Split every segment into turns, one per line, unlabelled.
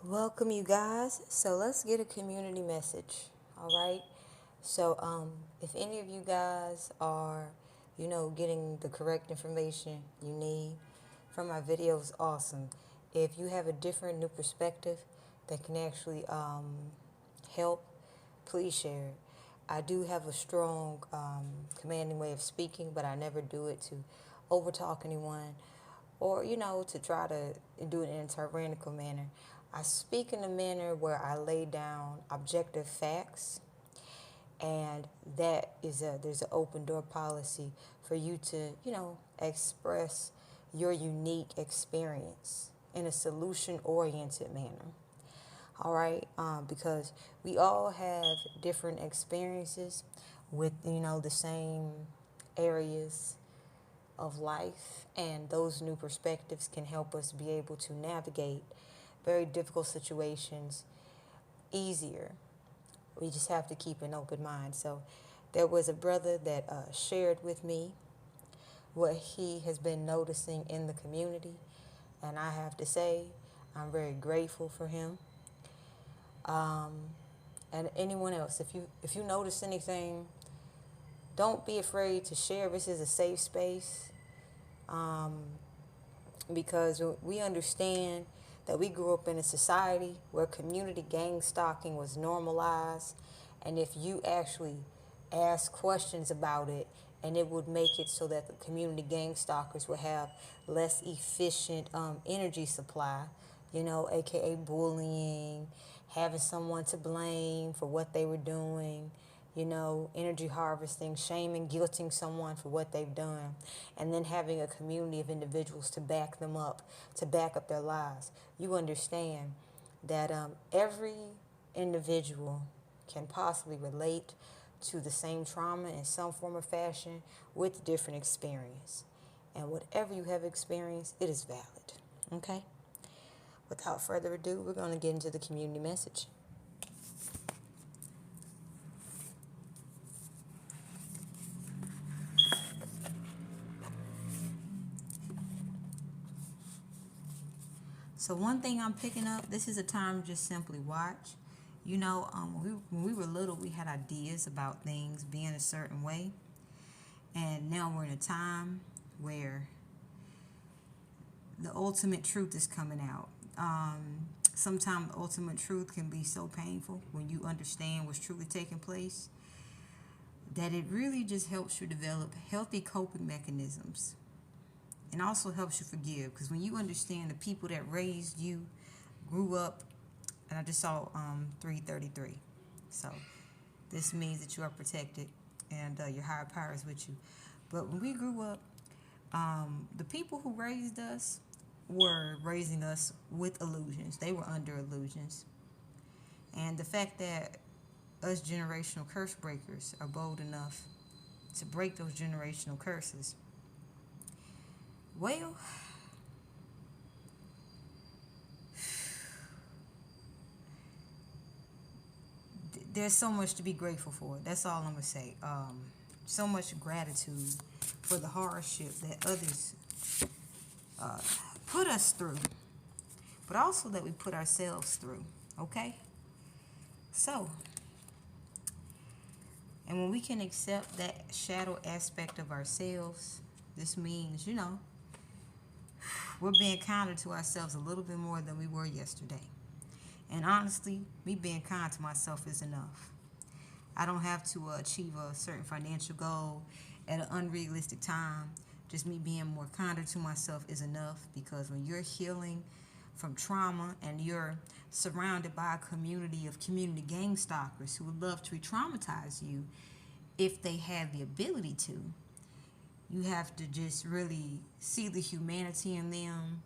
Welcome, you guys. So let's get a community message. All right. So, if any of you guys are, getting the correct information you need from my videos, awesome. If you have a different new perspective that can actually help, please share it. I do have a strong, commanding way of speaking, but I never do it to overtalk anyone or, to try to do it in a tyrannical manner. I speak in a manner where I lay down objective facts, and that is there's an open door policy for you to, express your unique experience in a solution oriented manner. All right, because we all have different experiences with, the same areas of life, and those new perspectives can help us be able to navigate very difficult situations easier. We just have to keep an open mind. So there was a brother that shared with me what he has been noticing in the community, and I have to say I'm very grateful for him. Um, and anyone else, if you notice anything, don't be afraid to share. This is a safe space, um, because we understand that we grew up in a society where community gang stalking was normalized, and if you actually ask questions about it, and it would make it so that the community gang stalkers would have less efficient energy supply, aka bullying, having someone to blame for what they were doing, energy harvesting, shaming, guilting someone for what they've done, and then having a community of individuals to back them up, to back up their lives. You understand that every individual can possibly relate to the same trauma in some form or fashion with different experience. And whatever you have experienced, it is valid. Okay? Without further ado, we're going to get into the community message. So one thing I'm picking up, this is a time to just simply watch. When we were little, we had ideas about things being a certain way. And now we're in a time where the ultimate truth is coming out. Sometimes the ultimate truth can be so painful when you understand what's truly taking place, that it really just helps you develop healthy coping mechanisms, and also helps you forgive. Because when you understand the people that raised you grew up, and I just saw 333. So this means that you are protected, and your higher power is with you. But when we grew up, the people who raised us were raising us with illusions. They were under illusions. And the fact that us generational curse breakers are bold enough to break those generational curses, well, there's so much to be grateful for. That's all I'm going to say. So much gratitude for the hardship that others put us through, but also that we put ourselves through. Okay? So, and when we can accept that shadow aspect of ourselves, this means, we're being kinder to ourselves a little bit more than we were yesterday. And honestly, me being kind to myself is enough. I don't have to achieve a certain financial goal at an unrealistic time. Just me being more kinder to myself is enough, because when you're healing from trauma and you're surrounded by a community of community gang stalkers who would love to re-traumatize you if they had the ability to, you have to just really see the humanity in them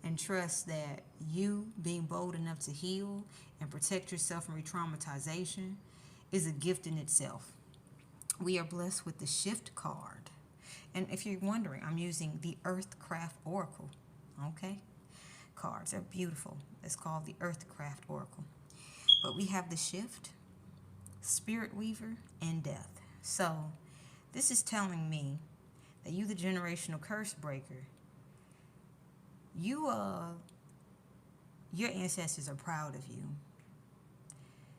and trust that you being bold enough to heal and protect yourself from re-traumatization is a gift in itself. We are blessed with the Shift card. And if you're wondering, I'm using the Earthcraft Oracle. Okay? Cards are beautiful. It's called the Earthcraft Oracle. But we have the Shift, Spirit Weaver, and Death. So this is telling me that you, the generational curse breaker, you
your ancestors are proud of you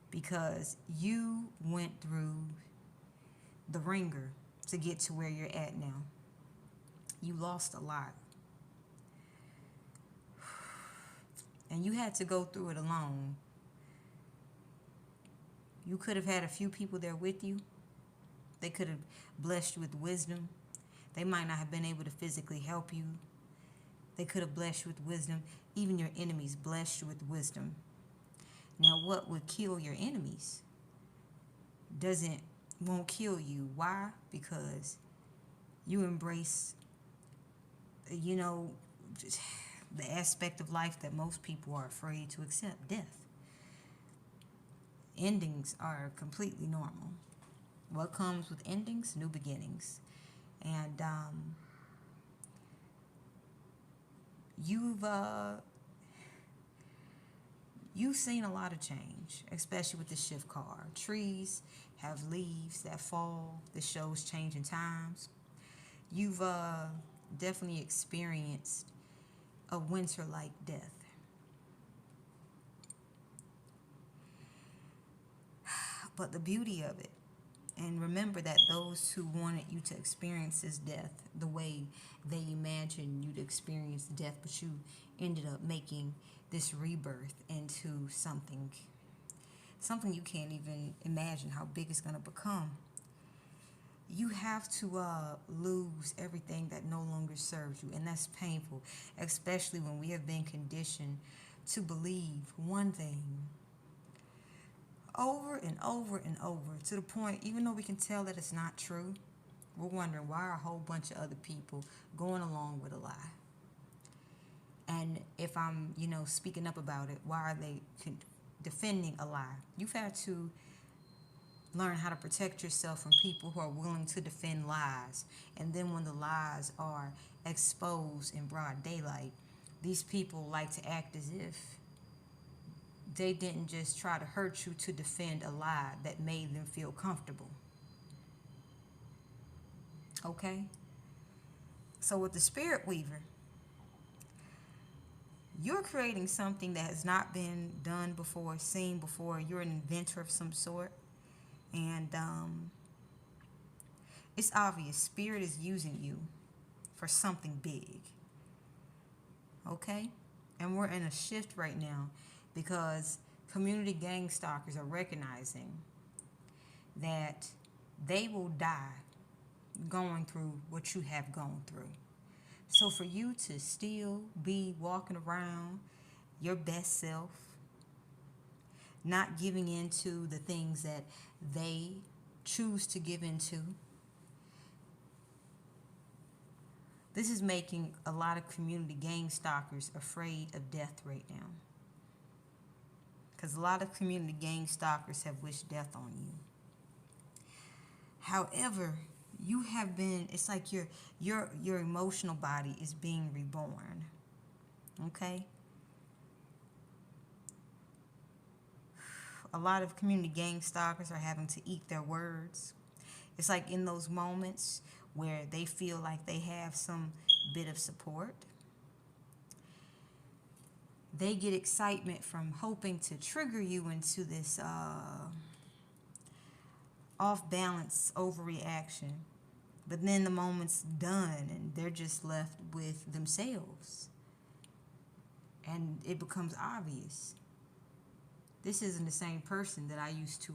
because you went through the ringer to get to where you're at now. You lost a lot. And you had to go through it alone. You could have had a few people there with you. They could have blessed you with wisdom. They might not have been able to physically help you. They could have blessed you with wisdom. Even your enemies blessed you with wisdom. Now, what would kill your enemies won't kill you. Why? Because you embrace, the aspect of life that most people are afraid to accept, death. Endings are completely normal. What comes with endings? New beginnings. And you've seen a lot of change, especially with the shift card. Trees have leaves that fall. This shows changing times. You've definitely experienced a winter-like death. But the beauty of it, and remember that those who wanted you to experience this death the way they imagined you'd experience death, but you ended up making this rebirth into something you can't even imagine how big it's going to become. You have to lose everything that no longer serves you, and that's painful, especially when we have been conditioned to believe one thing over and over and over, to the point, even though we can tell that it's not true, we're wondering why are a whole bunch of other people going along with a lie. And if I'm, speaking up about it, why are they defending a lie? You've had to learn how to protect yourself from people who are willing to defend lies. And then when the lies are exposed in broad daylight, these people like to act as if they didn't just try to hurt you to defend a lie that made them feel comfortable. Okay? So with the Spirit Weaver, you're creating something that has not been done before, seen before. You're an inventor of some sort. And it's obvious Spirit is using you for something big. Okay? And we're in a shift right now because community Gangstalkers are recognizing that they will die going through what you have gone through. So for you to still be walking around your best self, not giving into the things that they choose to give into, this is making a lot of community Gangstalkers afraid of death right now. Because a lot of community Gangstalkers have wished death on you. However, you have been, it's like your emotional body is being reborn. Okay? A lot of community Gangstalkers are having to eat their words. It's like in those moments where they feel like they have some bit of support, they get excitement from hoping to trigger you into this off-balance overreaction. But then the moment's done and they're just left with themselves. And it becomes obvious. This isn't the same person that I used to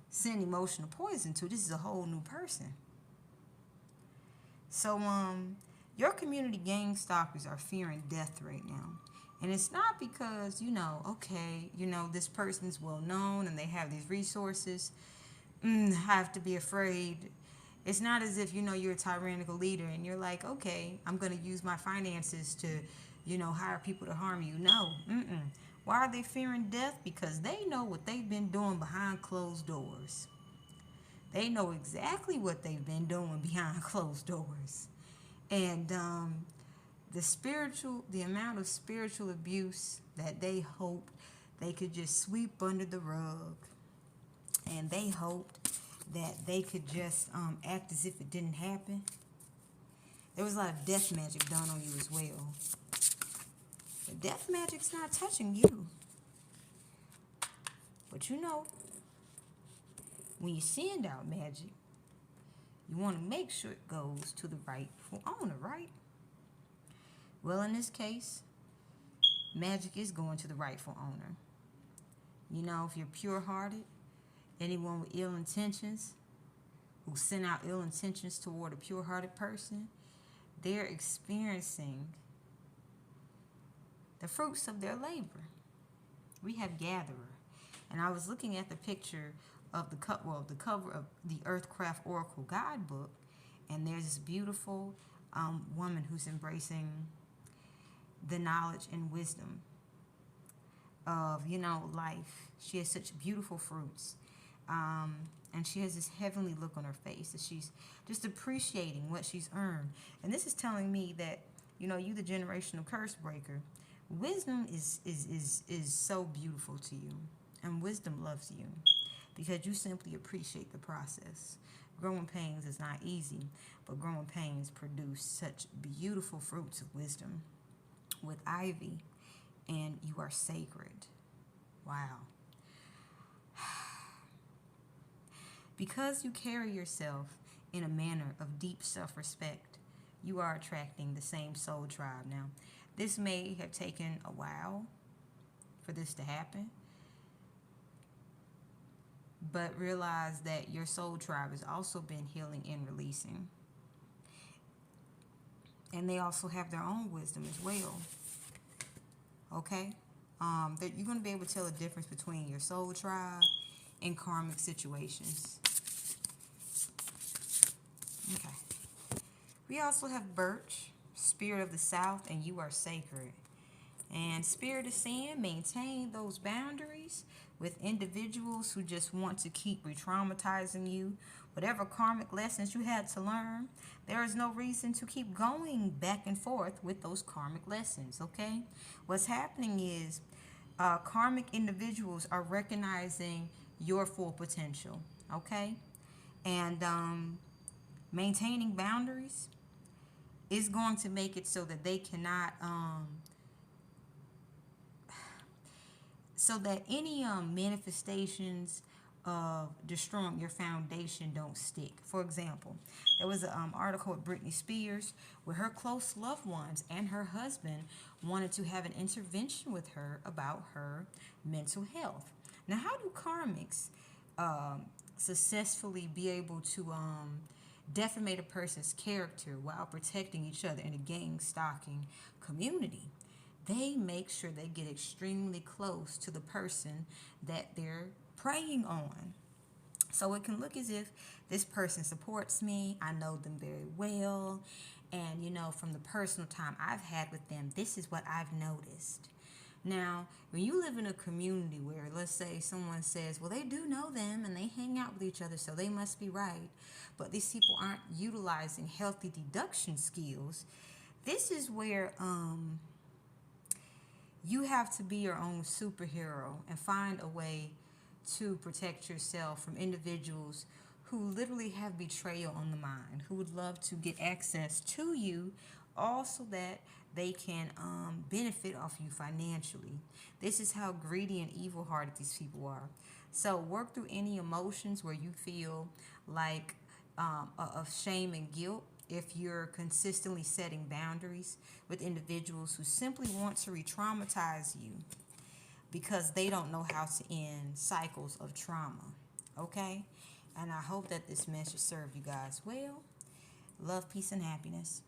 send emotional poison to. This is a whole new person. So, your community Gangstalkers are fearing death right now. And it's not because, this person's well known and they have these resources. I have to be afraid. It's not as if, you're a tyrannical leader and you're like, okay, I'm going to use my finances to, hire people to harm you. No. Why are they fearing death? Because they know what they've been doing behind closed doors. They know exactly what they've been doing behind closed doors. And the amount of spiritual abuse that they hoped they could just sweep under the rug. And they hoped that they could just act as if it didn't happen. There was a lot of death magic done on you as well. The death magic's not touching you. But you know, when you send out magic, you want to make sure it goes to the rightful owner, right? Well, in this case, magic is going to the rightful owner. You know, if you're pure-hearted, anyone with ill intentions, who send out ill intentions toward a pure-hearted person, they're experiencing the fruits of their labor. We have Gatherer. And I was looking at the picture of the cover of the Earthcraft Oracle Guidebook, and there's this beautiful woman who's embracing the knowledge and wisdom of, life. She has such beautiful fruits. And she has this heavenly look on her face that she's just appreciating what she's earned. And this is telling me that, you the generational curse breaker, wisdom is so beautiful to you. And wisdom loves you because you simply appreciate the process. Growing pains is not easy, but growing pains produce such beautiful fruits of wisdom with ivy, and you are sacred. Wow. Because you carry yourself in a manner of deep self-respect, you are attracting the same soul tribe. Now, this may have taken a while for this to happen, but realize that your soul tribe has also been healing and releasing. And they also have their own wisdom as well. Okay? That you're going to be able to tell the difference between your soul tribe and karmic situations. Okay. We also have Birch, Spirit of the South, and you are sacred. And Spirit is saying maintain those boundaries with individuals who just want to keep re-traumatizing you. Whatever karmic lessons you had to learn, there is no reason to keep going back and forth with those karmic lessons, okay? What's happening is karmic individuals are recognizing your full potential, okay? And maintaining boundaries is going to make it so that they cannot... so that any manifestations of destroying your foundation don't stick. For example, there was an article with Britney Spears where her close loved ones and her husband wanted to have an intervention with her about her mental health. Now, how do karmics successfully be able to defamate a person's character while protecting each other in a gang-stalking community? They make sure they get extremely close to the person that they're preying on. So it can look as if this person supports me, I know them very well, and from the personal time I've had with them, this is what I've noticed. Now, when you live in a community where, let's say, someone says, well, they do know them and they hang out with each other, so they must be right, but these people aren't utilizing healthy deduction skills, this is where... you have to be your own superhero and find a way to protect yourself from individuals who literally have betrayal on the mind, who would love to get access to you, all so that they can benefit off you financially. This is how greedy and evil-hearted these people are. So work through any emotions where you feel like of shame and guilt. If you're consistently setting boundaries with individuals who simply want to re-traumatize you because they don't know how to end cycles of trauma, okay? And I hope that this message served you guys well. Love, peace, and happiness.